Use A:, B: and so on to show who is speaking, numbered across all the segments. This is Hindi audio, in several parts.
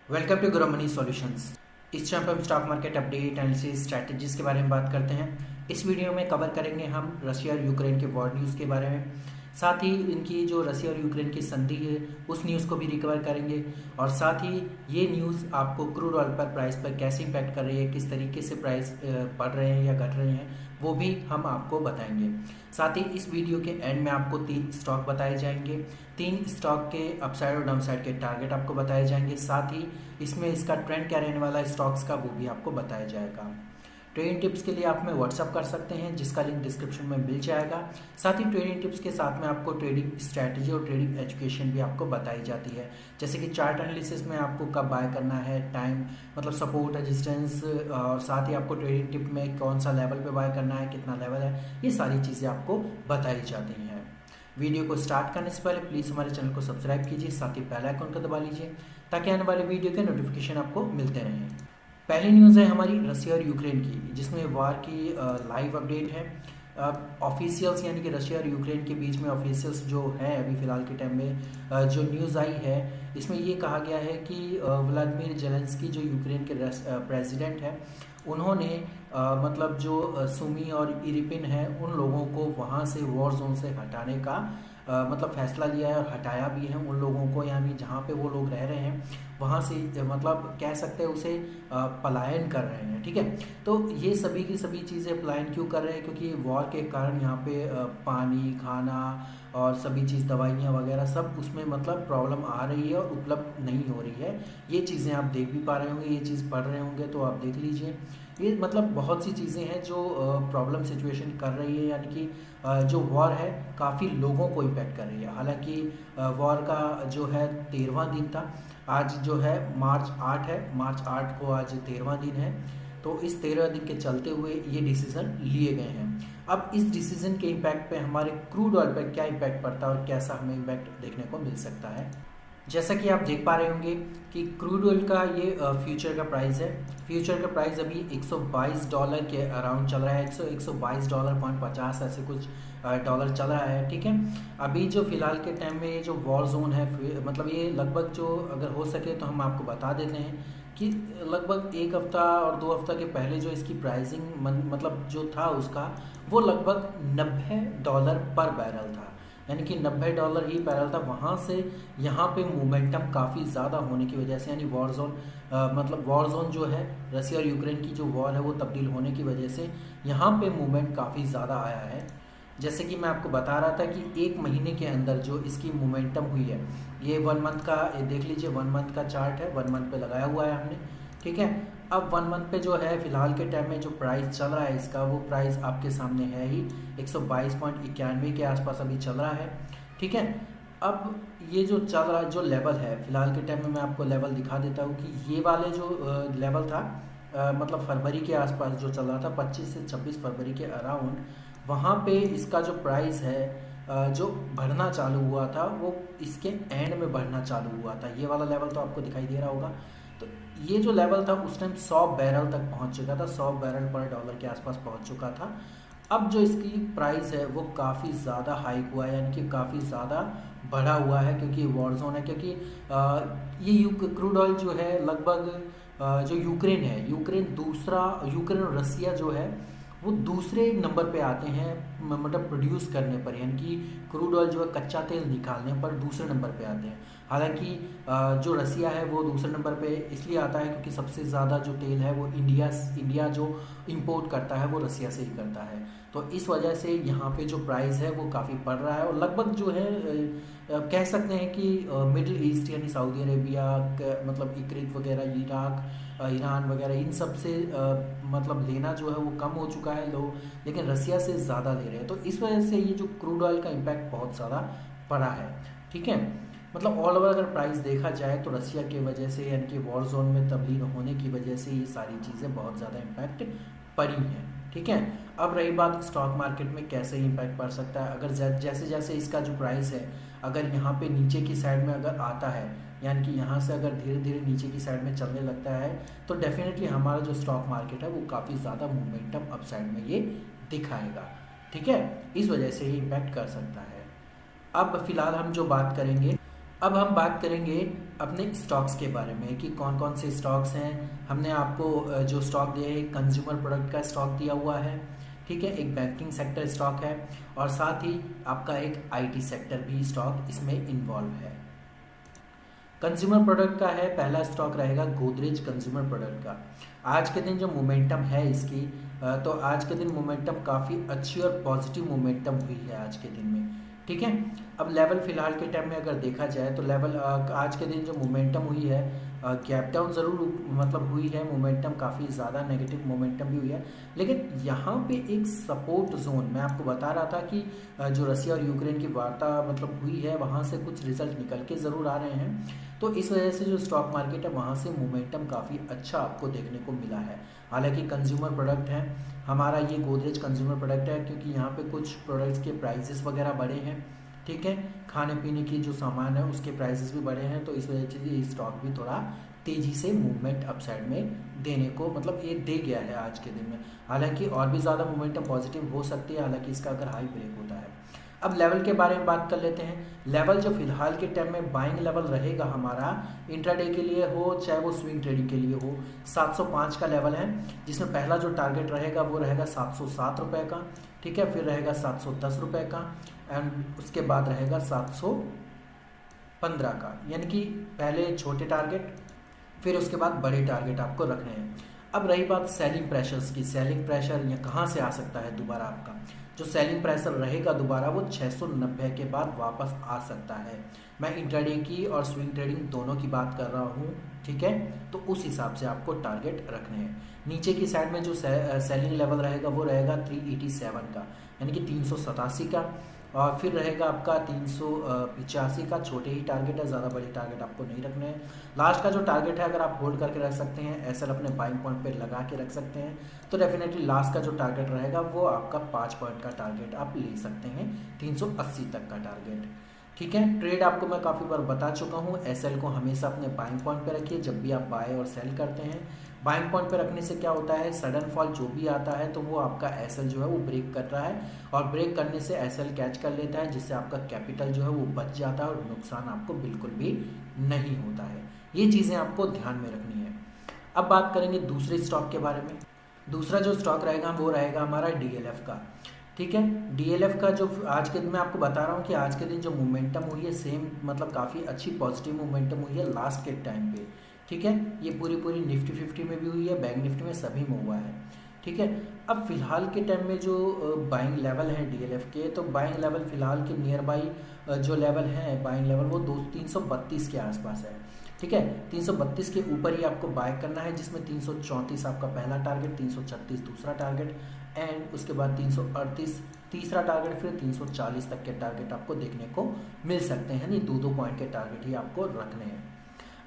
A: Welcome to Grow Money Solutions. इस चैनल पर हम stock market update analysis strategies के बारे में बात करते हैं। इस वीडियो में कवर करेंगे हम रशिया और यूक्रेन के वॉर न्यूज़ के बारे में, साथ ही इनकी जो रशिया और यूक्रेन की संधि है उस न्यूज़ को भी रिकवर करेंगे, और साथ ही ये न्यूज़ आपको क्रूड ऑयल पर प्राइस पर कैसे इम्पैक्ट कर रही है, किस तरीके से प्राइस बढ़ रहे हैं या घट रहे हैं, वो भी हम आपको बताएंगे। साथ ही इस वीडियो के एंड में आपको 3 स्टॉक बताए जाएंगे, 3 स्टॉक के अपसाइड और डाउनसाइड के टारगेट आपको बताए जाएंगे, साथ ही इसमें इसका ट्रेंड क्या रहने वाला है स्टॉक्स का वो भी आपको बताया जाएगा। ट्रेडिंग टिप्स के लिए आप हमें व्हाट्सअप कर सकते हैं जिसका लिंक डिस्क्रिप्शन में मिल जाएगा। साथ ही ट्रेडिंग टिप्स के साथ में आपको ट्रेडिंग स्ट्रैटेजी और ट्रेडिंग एजुकेशन भी आपको बताई जाती है, जैसे कि चार्ट एनालिसिस में आपको कब बाय करना है, टाइम मतलब सपोर्ट रेजिस्टेंस, और साथ ही आपको ट्रेडिंग टिप में कौन सा लेवल पे बाय करना है, कितना लेवल है, ये सारी चीज़ें आपको बताई जाती हैं। वीडियो को स्टार्ट करने से पहले प्लीज़ हमारे चैनल को सब्सक्राइब कीजिए, साथ ही बेल आइकन को दबा लीजिए ताकि आने वाले वीडियो के नोटिफिकेशन आपको मिलते रहें। पहली न्यूज़ है हमारी रशिया और यूक्रेन की, जिसमें वार की लाइव अपडेट है। ऑफिशियल्स यानी कि रशिया और यूक्रेन के बीच में ऑफिशियल्स जो है अभी फ़िलहाल के टाइम में जो न्यूज़ आई है, इसमें ये कहा गया है कि व्लादिमीर जेलेंस्की जो यूक्रेन के प्रेसिडेंट है, उन्होंने मतलब जो सुमी और इरिपिन है उन लोगों को वहाँ से वॉर जोन से हटाने का मतलब फैसला लिया है, और हटाया भी है उन लोगों को, यानी जहाँ पे वो लोग रह रहे हैं वहाँ से मतलब कह सकते हैं उसे पलायन कर रहे हैं। ठीक है, तो ये सभी की सभी चीज़ें पलायन क्यों कर रहे हैं, क्योंकि वॉर के कारण यहाँ पे पानी, खाना और सभी चीज़, दवाइयाँ वगैरह सब उसमें मतलब प्रॉब्लम आ रही है और उपलब्ध नहीं हो रही है। ये चीज़ें आप देख भी पा रहे होंगे, ये चीज़ पढ़ रहे होंगे तो आप देख लीजिए। ये मतलब बहुत सी चीज़ें हैं जो प्रॉब्लम सिचुएशन कर रही है, यानी कि जो वॉर है काफ़ी लोगों को इम्पेक्ट कर रही है। हालांकि वॉर का जो है 13वां दिन था, आज जो है मार्च 8 है, मार्च 8 को आज 13वां दिन है। तो इस 13 दिन के चलते हुए ये डिसीज़न लिए गए हैं। अब इस डिसीज़न के इम्पैक्ट पे हमारे क्रूड ऑयल पर क्या इम्पैक्ट पड़ता है और कैसा हमें इम्पैक्ट देखने को मिल सकता है। जैसा कि आप देख पा रहे होंगे कि क्रूड ऑयल का ये फ्यूचर का प्राइस है। फ्यूचर का प्राइस अभी $122 के अराउंड चल रहा है, $122.50 ऐसे कुछ डॉलर चल रहा है। ठीक है, अभी जो फिलहाल के टाइम में ये जो वॉर जोन है, मतलब ये लगभग जो अगर हो सके तो हम आपको बता देते हैं कि लगभग 1 हफ्ता और 2 हफ्ता के पहले जो इसकी प्राइसिंग मतलब जो था उसका, वो लगभग $90 पर बैरल था, यानी कि $90 ही बैरल था। वहाँ से यहाँ पे मोमेंटम काफ़ी ज़्यादा होने की वजह से, यानी वॉर जोन मतलब वॉर जोन जो है रशिया और यूक्रेन की जो वॉर है वो तब्दील होने की वजह से यहाँ पे मूवमेंट काफ़ी ज़्यादा आया है। जैसे कि मैं आपको बता रहा था कि 1 महीने के अंदर जो इसकी मोमेंटम हुई है, ये 1 मंथ का देख लीजिए, 1 मंथ का चार्ट है, 1 मंथ पे लगाया हुआ है हमने। ठीक है, अब 1 मंथ पे जो है फिलहाल के टाइम में जो प्राइस चल रहा है इसका, वो प्राइस आपके सामने है ही, 122.91 के आसपास अभी चल रहा है। ठीक है, अब ये जो चल रहा जो लेवल है फिलहाल के टाइम में, मैं आपको लेवल दिखा देता हूँ कि ये वाले जो लेवल था मतलब फरवरी के आसपास जो चल रहा था, 25 से 26 फरवरी के अराउंड, वहाँ पे इसका जो प्राइस है जो बढ़ना चालू हुआ था वो इसके एंड में बढ़ना चालू हुआ था। ये वाला लेवल तो आपको दिखाई दे रहा होगा। तो ये जो लेवल था उस टाइम 100 बैरल तक पहुंच चुका था, 100 बैरल पर डॉलर के आसपास पहुंच चुका था। अब जो इसकी प्राइस है वो काफ़ी ज़्यादा हाइक हुआ है, यानी कि काफ़ी ज़्यादा बढ़ा हुआ है, क्योंकि वॉर जोन है। क्योंकि ये क्रूड ऑयल जो है लगभग जो यूक्रेन है, यूक्रेन और रसिया जो है वो दूसरे नंबर पे आते हैं, मतलब प्रोड्यूस करने पर, यानी कि क्रूड ऑयल जो है कच्चा तेल निकालने पर दूसरे नंबर पे आते हैं। हालांकि जो रसिया है वो दूसरे नंबर पे इसलिए आता है क्योंकि सबसे ज़्यादा जो तेल है वो इंडिया जो इंपोर्ट करता है वो रसिया से ही करता है। तो इस वजह से यहाँ पे जो प्राइस है वो काफ़ी बढ़ रहा है, और लगभग जो है कह सकते हैं कि मिडिल ईस्ट यानी सऊदी अरेबिया मतलब इक्रित वगैरह, इराक, ईरान वगैरह, इन सब से मतलब लेना जो है वो कम हो चुका है लोग, लेकिन रसिया से ज़्यादा ले रहे हैं। तो इस वजह से ये जो क्रूड ऑयल का इम्पैक्ट बहुत ज़्यादा पड़ा है। ठीक है, मतलब ऑल ओवर अगर प्राइस देखा जाए तो रसिया की वजह से, यानी कि वॉर जोन में तब्दील होने की वजह से ये सारी चीज़ें बहुत ज़्यादा इम्पैक्ट पड़ी हैं। ठीक है, अब रही बात स्टॉक मार्केट में कैसे इम्पैक्ट पड़ सकता है। अगर जैसे जैसे इसका जो प्राइस है अगर यहाँ पे नीचे की साइड में अगर आता है, यानी कि यहाँ से अगर धीरे धीरे नीचे की साइड में चलने लगता है, तो डेफिनेटली हमारा जो स्टॉक मार्केट है वो काफ़ी ज़्यादा मोमेंटम अपसाइड में ये दिखाएगा। ठीक है, इस वजह से ही इम्पैक्ट कर सकता है। अब फिलहाल हम जो बात करेंगे अब हम बात करेंगे अपने स्टॉक्स के बारे में कि कौन कौन से स्टॉक्स हैं। हमने आपको जो स्टॉक दिए हैं, कंज्यूमर प्रोडक्ट का स्टॉक दिया हुआ है, ठीक है, एक बैंकिंग सेक्टर स्टॉक है और साथ ही आपका एक आईटी सेक्टर भी स्टॉक इसमें इन्वॉल्व है। कंज्यूमर प्रोडक्ट का है, पहला स्टॉक रहेगा गोदरेज कंज्यूमर प्रोडक्ट का। आज के दिन जो मोमेंटम है इसकी, तो आज के दिन मोमेंटम काफ़ी अच्छी और पॉजिटिव मोमेंटम हुई है आज के दिन में, ठीक है। अब लेवल फिलहाल के टाइम में अगर देखा जाए तो लेवल आज के दिन जो मोमेंटम हुई है, गैप डाउन ज़रूर मतलब हुई है, मोमेंटम काफ़ी ज़्यादा नेगेटिव मोमेंटम भी हुई है, लेकिन यहाँ पे एक सपोर्ट जोन मैं आपको बता रहा था कि जो रसिया और यूक्रेन की वार्ता मतलब हुई है वहाँ से कुछ रिजल्ट निकल के ज़रूर आ रहे हैं, तो इस वजह से जो स्टॉक मार्केट है वहाँ से मोमेंटम काफ़ी अच्छा आपको देखने को मिला है। हालांकि कंज्यूमर प्रोडक्ट है हमारा, ये गोदरेज कंज्यूमर प्रोडक्ट है क्योंकि यहाँ पे कुछ प्रोडक्ट्स के प्राइसेस वगैरह बढ़े हैं, ठीक है, खाने पीने की जो सामान है उसके प्राइसेस भी बढ़े हैं, तो इस वजह से ये स्टॉक भी थोड़ा तेज़ी से मूवमेंट अपसाइड में देने को मतलब ये दे गया है आज के दिन में। हालांकि और भी ज़्यादा मूवमेंटम पॉजिटिव हो सकती है, हालांकि इसका अगर हाई ब्रेक होता है। अब लेवल के बारे में बात कर लेते हैं। लेवल जो फिलहाल के टाइम में बाइंग लेवल रहेगा हमारा, इंट्राडे के लिए हो चाहे वो स्विंग ट्रेडिंग के लिए हो, 705 का लेवल है, जिसमें पहला जो टारगेट रहेगा वो रहेगा 707 रुपये का, ठीक है, फिर रहेगा 710 रुपये का एंड उसके बाद रहेगा 715 का, यानी कि पहले छोटे टारगेट फिर उसके बाद बड़े टारगेट आपको रखने हैं। अब रही बात सेलिंग प्रेशर्स की, सेलिंग प्रेशर ये कहाँ से आ सकता है दोबारा, आपका जो सेलिंग प्रेशर रहेगा दोबारा वो 690 के बाद वापस आ सकता है। मैं इंट्राडे की और स्विंग ट्रेडिंग दोनों की बात कर रहा हूँ, ठीक है, तो उस हिसाब से आपको टारगेट रखने हैं। नीचे की साइड में जो सेलिंग लेवल रहेगा वो रहेगा 387 का, यानी कि 387 का, और फिर रहेगा आपका 385 का, छोटे ही टारगेट है, ज़्यादा बड़े टारगेट आपको नहीं रखने हैं। लास्ट का जो टारगेट है अगर आप होल्ड करके रख सकते हैं, एसएल अपने बाइंग पॉइंट पे लगा के रख सकते हैं, तो डेफिनेटली लास्ट का जो टारगेट रहेगा वो आपका 5 पॉइंट का टारगेट आप ले सकते हैं, 380 तक का टारगेट, ठीक है। ट्रेड आपको मैं काफ़ी बार बता चुका हूँ, एसएल को हमेशा अपने बाइंग पॉइंट पे रखिए जब भी आप बाय और सेल करते हैं। बाइंग पॉइंट पे रखने से क्या होता है, सडन फॉल जो भी आता है तो वो आपका एसएल जो है वो ब्रेक कर रहा है, और ब्रेक करने से एसएल कैच कर लेता है, जिससे आपका कैपिटल जो है वो बच जाता है और नुकसान आपको बिल्कुल भी नहीं होता है। ये चीज़ें आपको ध्यान में रखनी है। अब बात करेंगे दूसरे स्टॉक के बारे में। दूसरा जो स्टॉक रहेगा वो रहेगा हमारा डीएलएफ का, ठीक है। डीएलएफ का जो आज के दिन मैं आपको बता रहा हूँ कि आज के दिन जो मोमेंटम हुई है सेम मतलब काफ़ी अच्छी पॉजिटिव मोमेंटम हुई है लास्ट के टाइम पे, ठीक है। ये पूरी निफ्टी 50 में भी हुई है, बैंक निफ्टी में सभी में हुआ है, ठीक है। अब फिलहाल के टाइम में जो बाइंग लेवल है डीएलएफ के, तो बाइंग लेवल फिलहाल के नियर बाई जो लेवल है बाइंग लेवल वो 332 के आसपास है, ठीक है। 332 के ऊपर ही आपको बाय करना है, जिसमें 334 आपका पहला टारगेट, 336 दूसरा टारगेट एंड उसके बाद 338 तीसरा टारगेट, फिर 340 तक के टारगेट आपको देखने को मिल सकते हैं। नहीं, 2-2 पॉइंट के टारगेट ही आपको रखने हैं।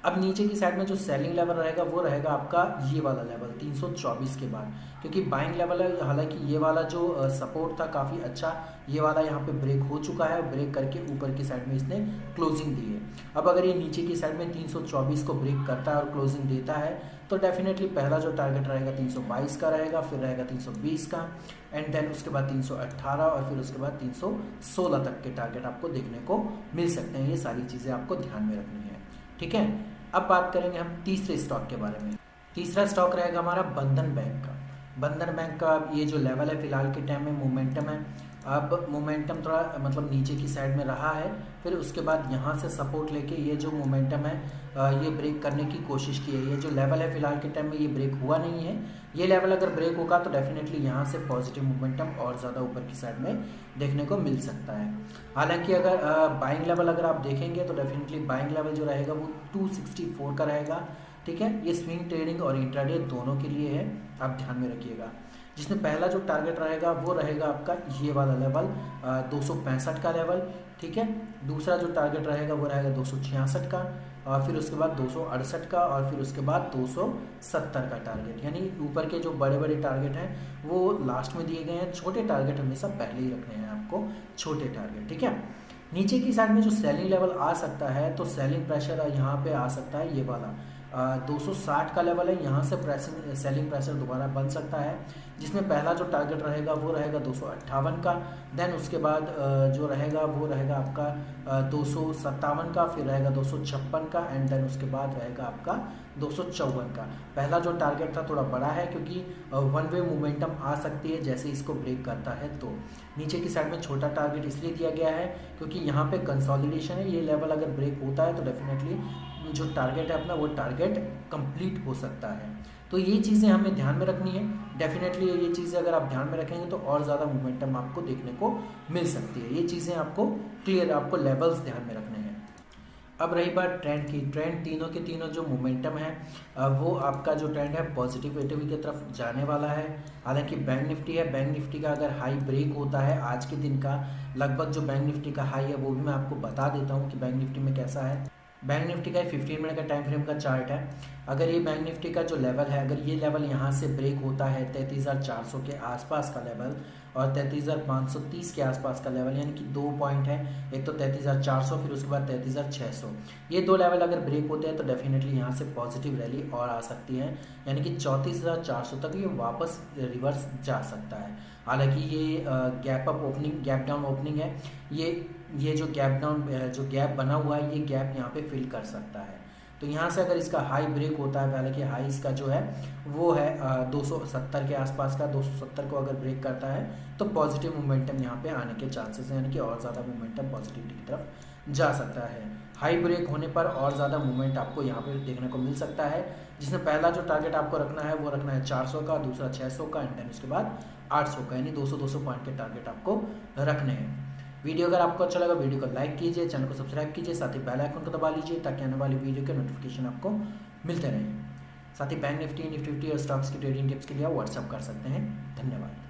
A: अब नीचे की साइड में जो सेलिंग लेवल रहेगा वो रहेगा आपका ये वाला लेवल 324 के बाद, क्योंकि बाइंग लेवल है, हालांकि ये वाला जो सपोर्ट था काफ़ी अच्छा, ये वाला यहाँ पे ब्रेक हो चुका है, ब्रेक करके ऊपर की साइड में इसने क्लोजिंग दी है। अब अगर ये नीचे की साइड में 324 को ब्रेक करता है और क्लोजिंग देता है तो डेफिनेटली पहला जो टारगेट रहेगा 322 का रहेगा, फिर रहेगा 320 का एंड देन उसके बाद 318 और फिर उसके बाद 316 तक के टारगेट आपको देखने को मिल सकते हैं। ये सारी चीज़ें आपको ध्यान में रखनी है, ठीक है। अब बात करेंगे हम तीसरे स्टॉक के बारे में। तीसरा स्टॉक रहेगा हमारा बंधन बैंक का। बंधन बैंक का ये जो लेवल है फिलहाल के टाइम में मोमेंटम है, अब मोमेंटम थोड़ा मतलब नीचे की साइड में रहा है, फिर उसके बाद यहाँ से सपोर्ट लेके ये जो मोमेंटम है ये ब्रेक करने की कोशिश की है। ये जो लेवल है फिलहाल के टाइम में ये ब्रेक हुआ नहीं है, ये लेवल अगर ब्रेक होगा तो डेफिनेटली यहाँ से पॉजिटिव मोमेंटम और ज़्यादा ऊपर की साइड में देखने को मिल सकता है। हालांकि अगर बाइंग लेवल अगर आप देखेंगे तो डेफिनेटली बाइंग लेवल जो रहेगा वो 264 का रहेगा, ठीक है। ये स्विंग ट्रेडिंग और इंट्राडे दोनों के लिए है, आप ध्यान में रखिएगा। जिसमें पहला जो टारगेट रहेगा वो रहेगा आपका ये वाला लेवल 265 का लेवल, ठीक है। दूसरा जो टारगेट रहेगा वो रहेगा 266 का, और फिर उसके बाद 268 का, और फिर उसके बाद 270 का टारगेट। यानी ऊपर के जो बड़े बड़े टारगेट हैं वो लास्ट में दिए गए हैं, छोटे टारगेट हमेशा पहले ही रखने हैं आपको, छोटे टारगेट, ठीक है। नीचे की साइड में जो सेलिंग लेवल आ सकता है तो सेलिंग प्रेशर यहाँ पे आ सकता है ये वाला 260 का लेवल है, यहाँ से प्रेसिंग सेलिंग प्रेशर दोबारा बन सकता है, जिसमें पहला जो टारगेट रहेगा वो रहेगा 258 का। देन उसके बाद जो रहेगा वो रहेगा आपका 257 का, फिर रहेगा 256 का, एंड देन उसके बाद रहेगा आपका 254 का। पहला जो टारगेट था थोड़ा बड़ा है, क्योंकि वन वे मोमेंटम आ सकती है जैसे इसको ब्रेक करता है। तो नीचे की साइड में छोटा टारगेट इसलिए दिया गया है क्योंकि यहाँ पे कंसोलिडेशन है, ये लेवल अगर ब्रेक होता है तो डेफिनेटली जो टारगेट है अपना वो टारगेट कंप्लीट हो सकता है। तो ये चीज़ें हमें ध्यान में रखनी है। डेफिनेटली ये चीज़ें अगर आप ध्यान में रखेंगे तो और ज़्यादा मोमेंटम आपको देखने को मिल सकती है। ये चीज़ें आपको क्लियर, आपको लेवल्स ध्यान में रखने हैं। अब रही बात ट्रेंड की, ट्रेंड तीनों के तीनों जो मोमेंटम है वो आपका जो ट्रेंड है पॉजिटिविटी की तरफ जाने वाला है। हालांकि बैंक निफ्टी है, बैंक निफ्टी का अगर हाई ब्रेक होता है आज के दिन का, लगभग जो बैंक निफ्टी का हाई है वो भी मैं आपको बता देता हूँ कि बैंक निफ्टी में कैसा है। बैंक निफ्टी का 15 मिनट का टाइम फ्रेम का चार्ट है। अगर ये बैंक निफ्टी का जो लेवल है, अगर ये लेवल यहाँ से ब्रेक होता है 33,400 के आसपास का लेवल और 33,530 के आसपास का लेवल, यानी कि 2 पॉइंट है, एक तो 33,400 फिर उसके बाद 33,600, ये दो लेवल अगर ब्रेक होते हैं तो डेफिनेटली यहाँ से पॉजिटिव रैली और आ सकती है, यानी कि 34,400 तक ये वापस रिवर्स जा सकता है। हालांकि ये gap up opening, gap down opening है, ये जो गैप डाउन जो गैप बना हुआ है ये गैप यहाँ पे फिल कर सकता है। तो यहाँ से अगर इसका हाई ब्रेक होता है, हालांकि हाई इसका जो है वो है 270 के आसपास का, 270 को अगर ब्रेक करता है तो पॉजिटिव मोमेंटम यहाँ पे आने के चांसेस हैं, यानी कि और ज़्यादा मोमेंटम पॉजिटिविटी की तरफ जा सकता है। हाई ब्रेक होने पर और ज़्यादा मूवमेंट आपको यहाँ पे देखने को मिल सकता है, जिसमें पहला जो टारगेट आपको रखना है वो रखना है 400 का, दूसरा 600 का, एंड देन उसके बाद 800 का, यानी 200-200 पॉइंट के टारगेट आपको रखने हैं। वीडियो अगर आपको अच्छा लगा वीडियो को लाइक कीजिए, चैनल को सब्सक्राइब कीजिए, साथ ही बेल आइकन को दबा लीजिए ताकि आने वाली वीडियो के नोटिफिकेशन आपको मिलते रहें। साथ ही बैंक निफ्टी, निफ्टी और स्टॉक्स की ट्रेडिंग टिप्स के लिए आप व्हाट्सअप कर सकते हैं। धन्यवाद।